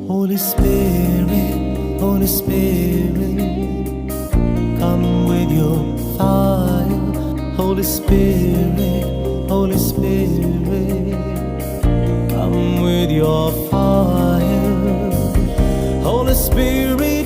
Holy Spirit, Holy Spirit, come with your fire. Holy Spirit, Holy Spirit, come with your fire. Holy Spirit,